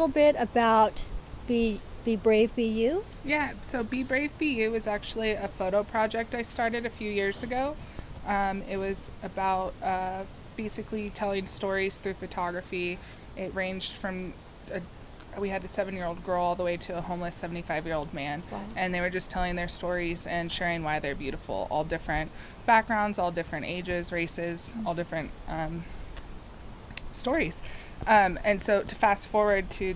little bit about Be Brave, Be You? Yeah, so Be Brave, Be You is actually a photo project I started a few years ago. It was about basically telling stories through photography. It ranged from we had a 7-year-old girl all the way to a homeless 75-year-old man. Wow. And they were just telling their stories and sharing why they're beautiful. All different backgrounds, all different ages, races, all different stories. And so to fast forward to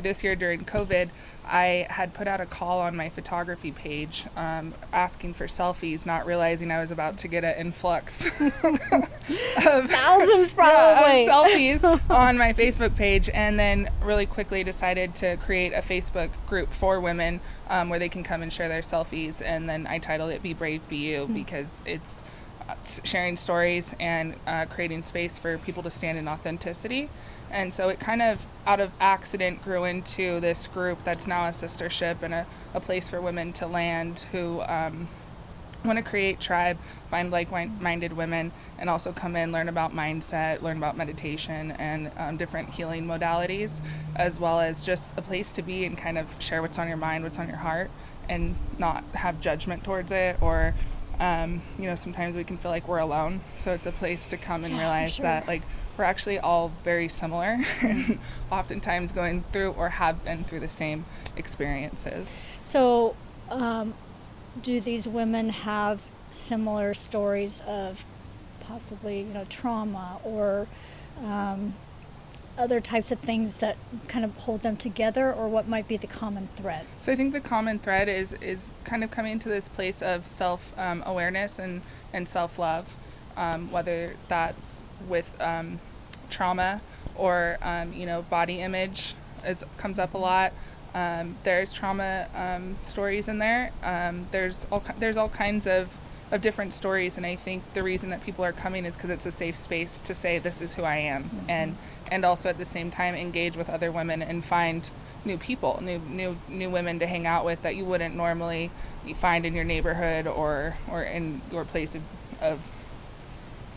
this year during COVID, I had put out a call on my photography page asking for selfies, not realizing I was about to get an influx of thousands probably of selfies on my Facebook page, and then really quickly decided to create a Facebook group for women where they can come and share their selfies. And then I titled it Be Brave, Be You, because it's sharing stories and creating space for people to stand in authenticity. And so it kind of, out of accident, grew into this group that's now a sistership and a place for women to land who want to create tribe, find like-minded women, and also come in, learn about mindset, learn about meditation and different healing modalities, as well as just a place to be and kind of share what's on your mind, what's on your heart, and not have judgment towards it, or sometimes we can feel like we're alone. So it's a place to come and realize that we're actually all very similar and oftentimes going through or have been through the same experiences. So do these women have similar stories of possibly trauma or other types of things that kind of hold them together, or what might be the common thread? So I think the common thread is kind of coming to this place of self-awareness and self-love, whether that's with trauma or body image comes up a lot. There's trauma stories in there. There's all kinds of different stories, and I think the reason that people are coming is because it's a safe space to say this is who I am, and also at the same time engage with other women and find new people, new women to hang out with that you wouldn't normally find in your neighborhood or in your place of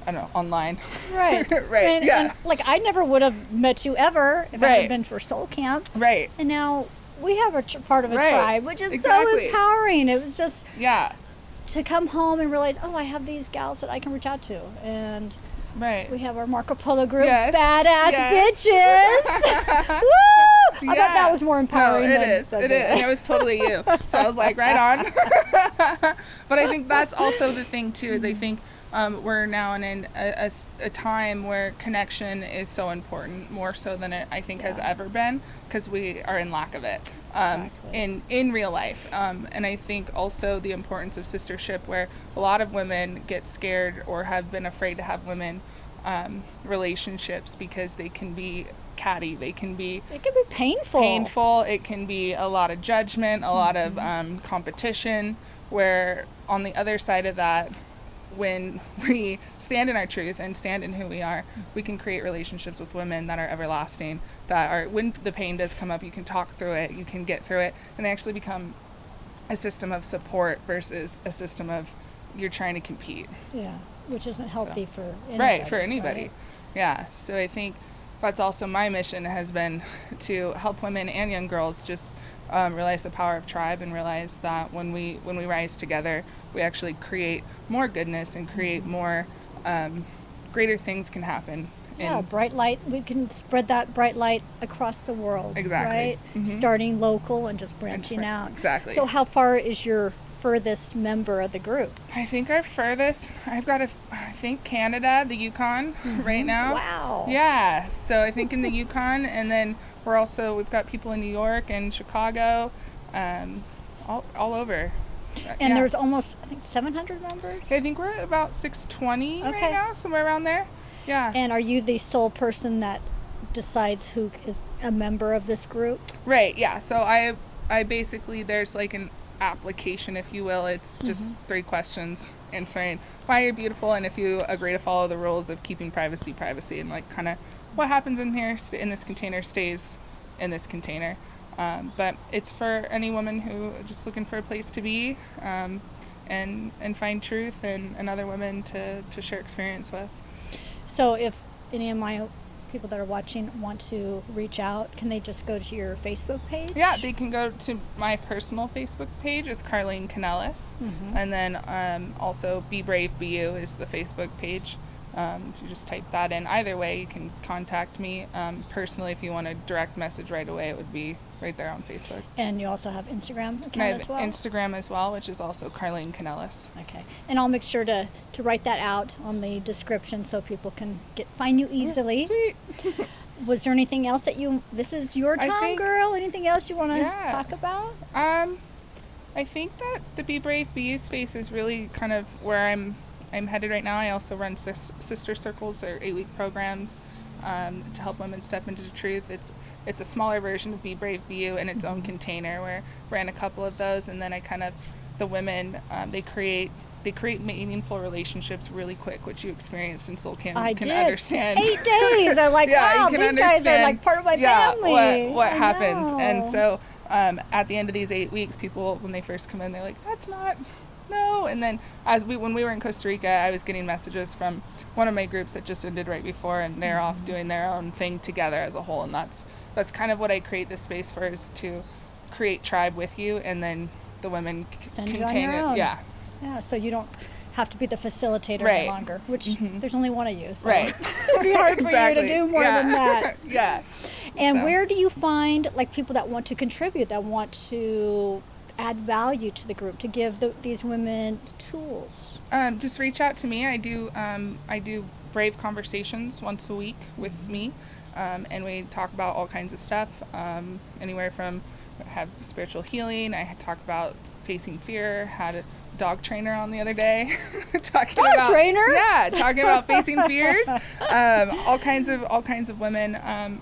I don't know, online. Right. Right. And I never would have met you ever if I hadn't been for Soul Camp. Right. And now we have a part of a tribe, which is Exactly. so empowering. It was just to come home and realize, I have these gals that I can reach out to. And we have our Marco Polo group, badass bitches. Woo! I bet that was more empowering. No, it is. And it was totally you. So I was like, right on. But I think that's also the thing too, is I think we're now in a time where connection is so important, more so than it I think has ever been, because we are in lack of it in real life. And I think also the importance of sistership, where a lot of women get scared or have been afraid to have women relationships because they can be catty, it can be painful, it can be a lot of judgment, a lot of competition, where on the other side of that, when we stand in our truth and stand in who we are, we can create relationships with women that are everlasting, that are, when the pain does come up, you can talk through it, you can get through it, and they actually become a system of support versus a system of you're trying to compete. Yeah, which isn't healthy for anybody. Right, for anybody. Right? Yeah, so I think that's also my mission, has been to help women and young girls just realize the power of tribe, and realize that when we rise together, we actually create more goodness and create more greater things can happen. Bright light. We can spread that bright light across the world. Exactly. Right? Mm-hmm. Starting local and just branching out. Exactly. So how far is your furthest member of the group? I think our furthest, I've got Canada, the Yukon right now. Wow. Yeah. So I think in the Yukon, and then we've got people in New York and Chicago, all over. And there's almost, 700 members? I think we're at about 620 right now, somewhere around there. Yeah. And are you the sole person that decides who is a member of this group? Right, yeah. So I basically, there's like an application, if you will. It's just 3 questions answering why you're beautiful, and if you agree to follow the rules of keeping privacy, and like kind of what happens in here in this container stays in this container. But it's for any woman who is just looking for a place to be and find truth, and other women to share experience with. So if any of my people that are watching want to reach out, can they just go to your Facebook page? Yeah, they can go to my personal Facebook page, is Carlene Kanellis. And then also Be Brave Be You is the Facebook page. If you just type that in, either way, you can contact me personally. If you want a direct message right away, it would be right there on Facebook. And you also have Instagram account and I have as well? Instagram as well, which is also Carlene Kanellis. Okay. And I'll make sure to write that out on the description so people can find you easily. Sweet. Was there anything else that this is your time, girl? Anything else you want to talk about? I think that the Be Brave Be You space is really kind of where I'm headed right now. I also run sister circles, or 8-week programs to help women step into the truth. It's a smaller version of Be Brave Be You in its own container, where I ran a couple of those, and then the women, they create meaningful relationships really quick, which you experienced in Soul Camp. You can understand. 8 days. I'm like, wow, these guys are like part of my family. What happens. And so at the end of these 8 weeks, people, when they first come in, they're like, that's not... No. And then when we were in Costa Rica, I was getting messages from one of my groups that just ended right before, and they're off doing their own thing together as a whole. And that's kind of what I create this space for, is to create tribe with you, and then the women contain it. Yeah. Yeah. So you don't have to be the facilitator any longer, which there's only one of you. So right. It'd be hard for you to do more than that. Yeah. And where do you find like people that want to contribute, that want to add value to the group, to give these women tools? Just reach out to me. I do Brave Conversations once a week with me, and we talk about all kinds of stuff, anywhere from have spiritual healing. I talk about facing fear. Had a dog trainer on the other day talking about facing fears. All kinds of women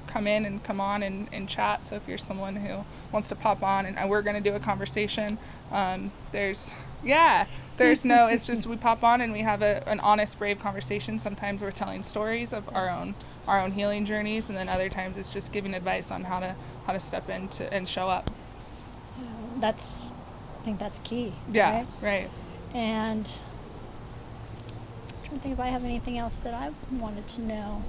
come in and come on and chat. So if you're someone who wants to pop on, and we're going to do a conversation, it's just we pop on and we have an honest, brave conversation. Sometimes we're telling stories of our own healing journeys, and then other times it's just giving advice on how to step into and show up. I think that's key. Yeah, right. And I'm trying to think if I have anything else that I wanted to know.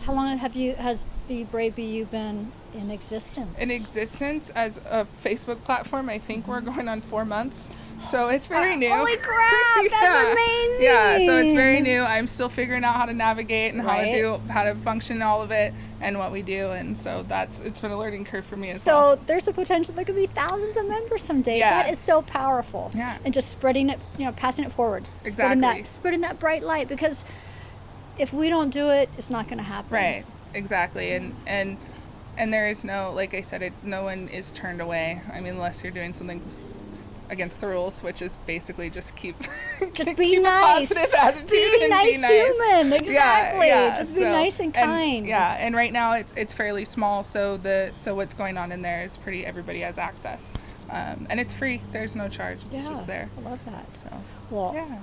How long has Be Brave Be You been in existence? In existence as a Facebook platform, I think we're going on 4 months. So it's very new. Holy crap, that's amazing. Yeah, so it's very new. I'm still figuring out how to navigate and how to function in all of it and what we do, and so it's been a learning curve for me as well. So there's the potential there could be thousands of members someday. Yeah. That is so powerful. Yeah. And just spreading it, passing it forward. Exactly. Spreading that bright light, because if we don't do it, it's not going to happen. Right. Exactly. And there is no, like I said, no one is turned away. I mean, unless you're doing something against the rules, which is basically just be nice. Be nice human. Exactly. Yeah. Just be nice and kind. And right now it's fairly small, so what's going on in there is everybody has access. And it's free. There's no charge. It's just there. I love that. So,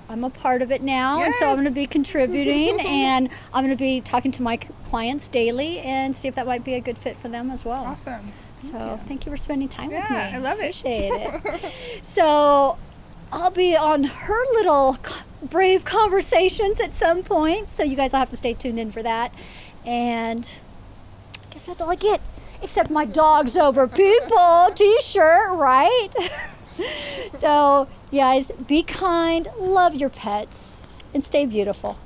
I'm a part of it now, and so I'm going to be contributing, and I'm going to be talking to my clients daily and see if that might be a good fit for them as well. Awesome. So thank you for spending time with me. Yeah, I love it. Appreciate it. So I'll be on her little Brave Conversations at some point, so you guys will have to stay tuned in for that. And I guess that's all I get. Except my dog's over people t-shirt, right? So, guys, be kind, love your pets, and stay beautiful.